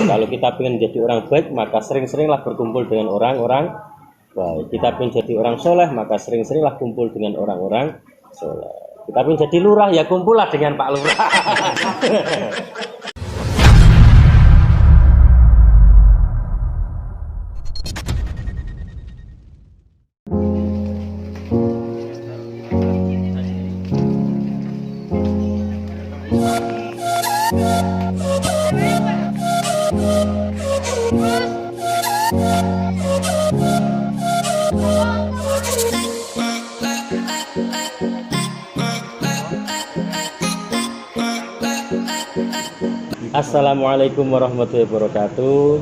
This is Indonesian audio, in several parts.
Kalau kita ingin jadi orang baik, maka sering-seringlah berkumpul dengan orang-orang baik. Kita ingin jadi orang soleh, maka sering-seringlah kumpul dengan orang-orang soleh. Kita ingin jadi lurah, ya kumpullah dengan Pak Lurah. Assalamualaikum warahmatullahi wabarakatuh.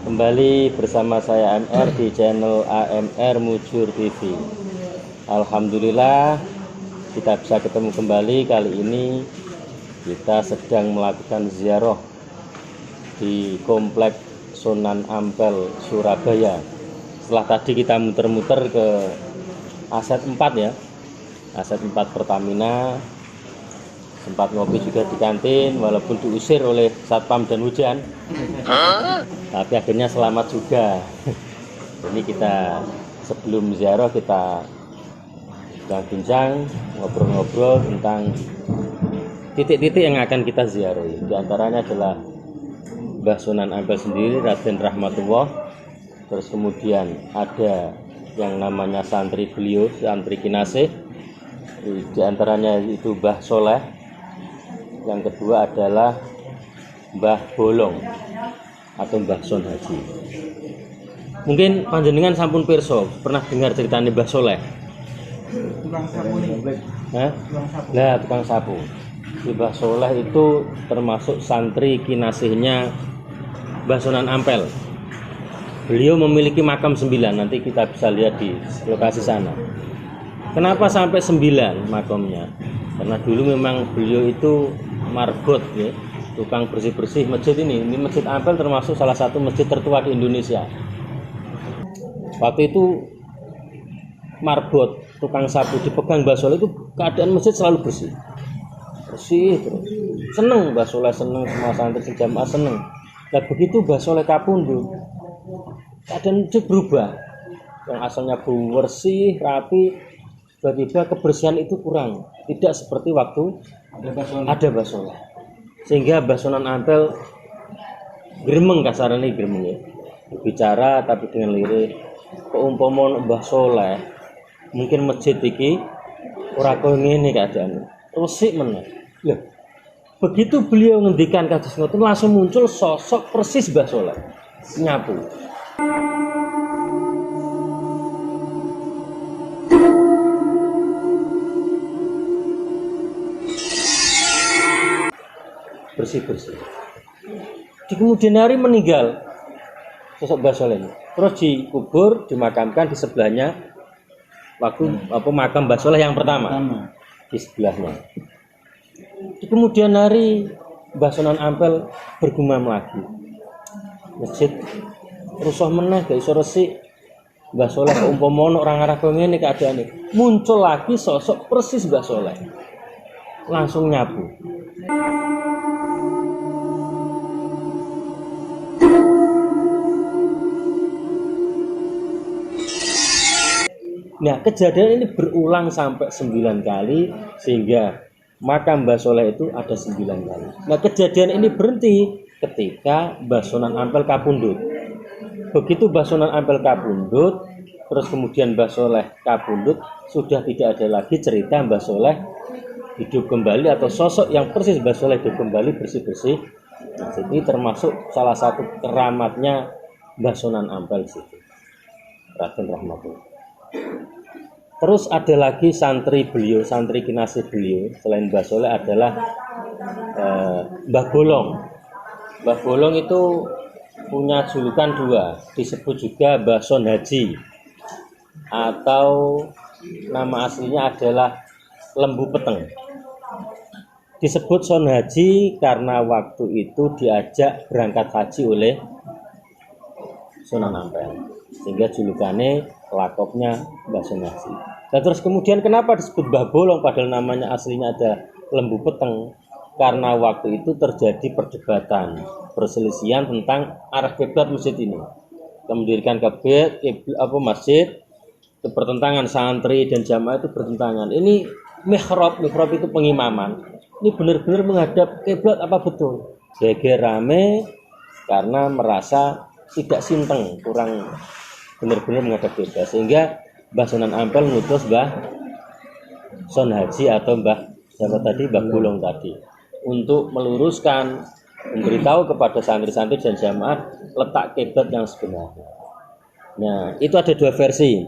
Kembali bersama saya AMR di channel AMR Mujur TV. Alhamdulillah kita bisa ketemu kembali. Kali ini kita sedang melakukan ziarah di Komplek Sunan Ampel, Surabaya. Setelah tadi kita muter-muter ke Aset 4 ya, Aset 4 Pertamina. Sempat ngopi juga di kantin walaupun diusir oleh satpam dan hujan, tapi akhirnya selamat juga. Ini kita sebelum ziarah kita bincang ngobrol-ngobrol tentang titik-titik yang akan kita ziarahi. Di antaranya adalah Mbah Sunan Ampel sendiri, Raden Rahmatullah. Terus kemudian ada yang namanya santri beliau, santri kinasih. Di antaranya itu Mbah Soleh. Yang kedua adalah Mbah Bolong atau Mbah Son Haji. Mungkin panjenengan sampun pirsa pernah dengar ceritanya Mbah Soleh? Tukang sapu nih. Nah, tukang sapu. Mbah Soleh itu termasuk santri kinasihnya Mbah Sunan Ampel. Beliau memiliki makam 9, nanti kita bisa lihat di lokasi sana. Kenapa sampai 9 makamnya? Karena dulu memang beliau itu marbot ya, tukang bersih-bersih masjid ini. Ini Masjid Ampel termasuk salah satu masjid tertua di Indonesia. Waktu itu marbot, tukang sapu dipegang Mbah Soleh itu keadaan masjid selalu bersih. Bersih terus. Seneng Mbah Soleh, seneng semua santri sejamaah seneng. Nah begitu Mbah Soleh kapundhut, keadaan masjid berubah. Yang asalnya bersih, rapi, tiba-tiba kebersihan itu kurang. Tidak seperti waktu ada Mbah Soleh. Sehingga Mbah Sunan Ampel gremeng, kasarane gremeng ya. Bicara tapi dengan lirik, keumpama Mbah Soleh mungkin masjid iki ora koyo ngene keadaane. Resik meneh. Lho. Begitu beliau ngendikan kados ngoten langsung muncul sosok persis Mbah Soleh nyapu. Bersih-bersih. Di kemudian hari meninggal sosok Mbah Soleh ini. Terus dikubur, dimakamkan di sebelahnya waktu makam Mbah Soleh yang pertama. Di sebelahnya. Di kemudian hari Mbah Sunan Ampel bergumam lagi. Masjid rusuh meneh gak iso resik. Mbah Soleh umpama ono ora ngarah koyo ngene keadaane. Muncul lagi sosok persis Mbah Soleh. Langsung nyapu. Nah, kejadian ini berulang sampai 9 kali sehingga makam Mbah Soleh itu ada 9 kali. Nah, kejadian ini berhenti ketika Mbah Sunan Ampel kapundhut. Begitu Mbah Sunan Ampel kapundhut, terus kemudian Mbah Soleh kapundhut, sudah tidak ada lagi cerita Mbah Soleh hidup kembali atau sosok yang persis Mbah Soleh hidup kembali bersih-bersih. Nah, ini termasuk salah satu keramatnya Mbah Sunan Ampel situ. Raden Rahmatullah. Terus ada lagi santri beliau, santri kinasih beliau selain Mbah Soleh adalah Mbah Bolong. Mbah Bolong itu punya julukan 2, disebut juga Mbah Son Haji atau nama aslinya adalah Lembu Peteng. Disebut Son Haji karena waktu itu diajak berangkat haji oleh Sunan Ampel, sehingga julukannya lakopnya Mbah Son Haji. Dan terus kemudian kenapa disebut Mbah Bolong padahal namanya aslinya ada Lembu Peteng? karena waktu itu terjadi perdebatan, perselisihan tentang arah kiblat masjid ini. Kita mendirikan masjid, itu bertentangan, santri dan jamaah itu bertentangan. Ini mihrab itu pengimaman. Ini benar-benar menghadap kiblat apa betul? Geger rame karena merasa tidak sinteng, kurang benar-benar menghadap kiblat. Sehingga Mbah Sunan Ampel ngutus Mbah Son Haji atau Mbah Bolong tadi untuk meluruskan, memberitahu kepada santri-santri dan jamaah letak kiblat yang sebenarnya. Nah, itu ada dua versi.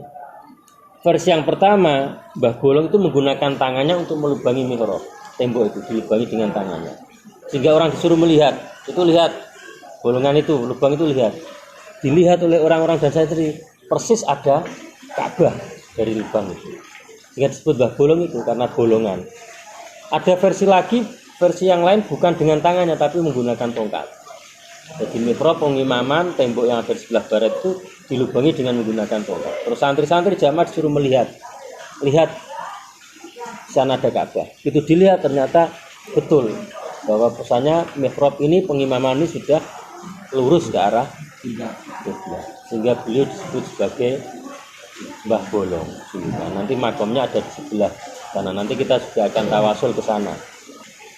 Versi yang pertama, Mbah Bolong itu menggunakan tangannya untuk melubangi mihrab. Tembok itu dilubangi dengan tangannya. Sehingga orang disuruh melihat, itu lihat bolongan itu, lubang itu lihat. Dilihat oleh orang-orang dan santri, persis ada Ka'bah dari lubang itu. Sehingga disebut Mbah Bolong itu karena bolongan. Ada versi lagi, versi yang lain bukan dengan tangannya tapi menggunakan tongkat. Jadi mihrab pengimaman, tembok yang ada di sebelah barat itu dilubangi dengan menggunakan tongkat. Terus santri-santri jamaah disuruh melihat, lihat sana ada Ka'bah. Itu dilihat ternyata betul bahwa pesannya mihrab ini, pengimaman ini sudah lurus ke arah kiblat. Sehingga beliau disebut sebagai Mbah Bolong. Nah, nanti makomnya ada di sebelah sana. Nanti kita juga akan tawasul ke sana.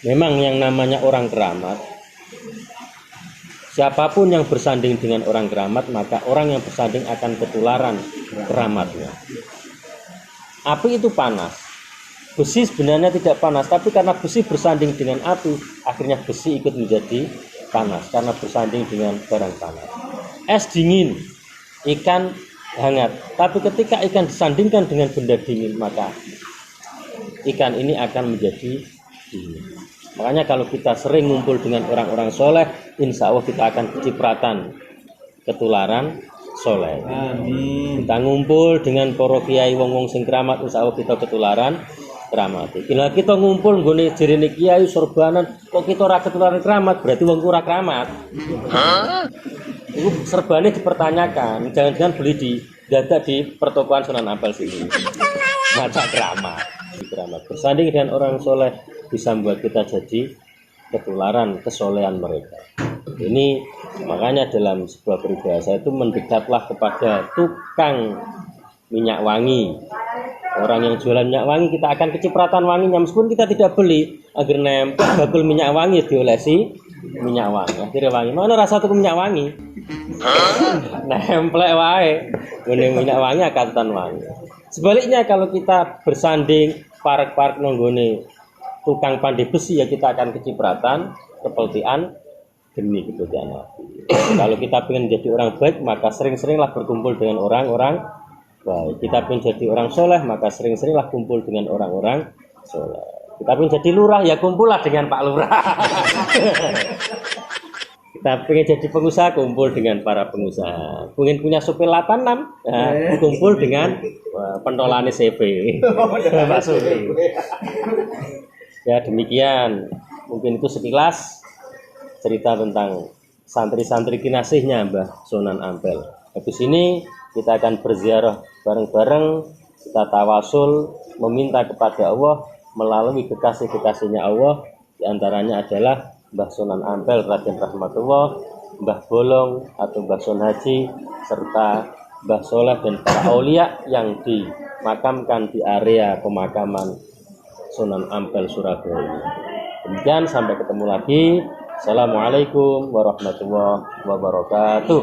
Memang yang namanya orang keramat, siapapun yang bersanding dengan orang keramat, maka orang yang bersanding akan ketularan keramatnya. Api itu panas. Besi sebenarnya tidak panas, tapi karena besi bersanding dengan api, akhirnya besi ikut menjadi panas karena bersanding dengan barang panas. Es dingin, ikan hangat. Tapi ketika ikan disandingkan dengan benda dingin, maka ikan ini akan menjadi dingin. Makanya kalau kita sering ngumpul dengan orang-orang soleh, insya Allah kita akan kecipratan ketularan soleh. Amin. Kita ngumpul dengan para kiai wong-wong sing keramat, insya Allah kita ketularan keramat. Bila kita ngumpul nggone jerene kiai sorbanan, kok kita ora ketularan keramat, berarti wong ora keramat. Itu serbane dipertanyakan, jangan-jangan beli di dadak di pertokoan Sunan Ampel sini. Maca keramat. Bersanding dengan orang soleh bisa membuat kita jadi ketularan kesolehan mereka. Ini makanya dalam sebuah peribahasa itu mendekatlah kepada tukang minyak wangi. Orang yang jualan minyak wangi, kita akan kecipratan wanginya meskipun kita tidak beli, agar nempel bakul minyak wangi diolesi minyak wangi. Akhirnya wangi. Mana rasa tuku minyak wangi? Nemplek wae. Ngene minyak wangi akatan wangi. Sebaliknya kalau kita bersanding parek-parek nonggone tukang pandai besi, ya kita akan kecipratan kepeltian demi kebutuhan hati. Kalau kita ingin jadi orang baik, maka sering-seringlah berkumpul dengan orang-orang baik. Kita ingin jadi orang soleh, maka sering-seringlah kumpul dengan orang-orang soleh. Kita ingin jadi lurah, ya kumpullah dengan Pak Lurah. Kita ingin jadi pengusaha, kumpul dengan para pengusaha. Ingin punya supir 86, kumpul dengan pentolane CV. Pak Suri. Ya demikian, mungkin itu sekilas cerita tentang santri-santri kinasihnya Mbah Sunan Ampel. Habis ini kita akan berziarah bareng-bareng, kita tawasul meminta kepada Allah melalui kekasih-kekasihnya Allah, diantaranya adalah Mbah Sunan Ampel Raden Rahmatullah, Mbah Bolong atau Mbah Son Haji, serta Mbah Soleh dan para aulia yang dimakamkan di area pemakaman Sunan Ampel Surabaya. Demikian, sampai ketemu lagi. Assalamualaikum warahmatullahi wabarakatuh.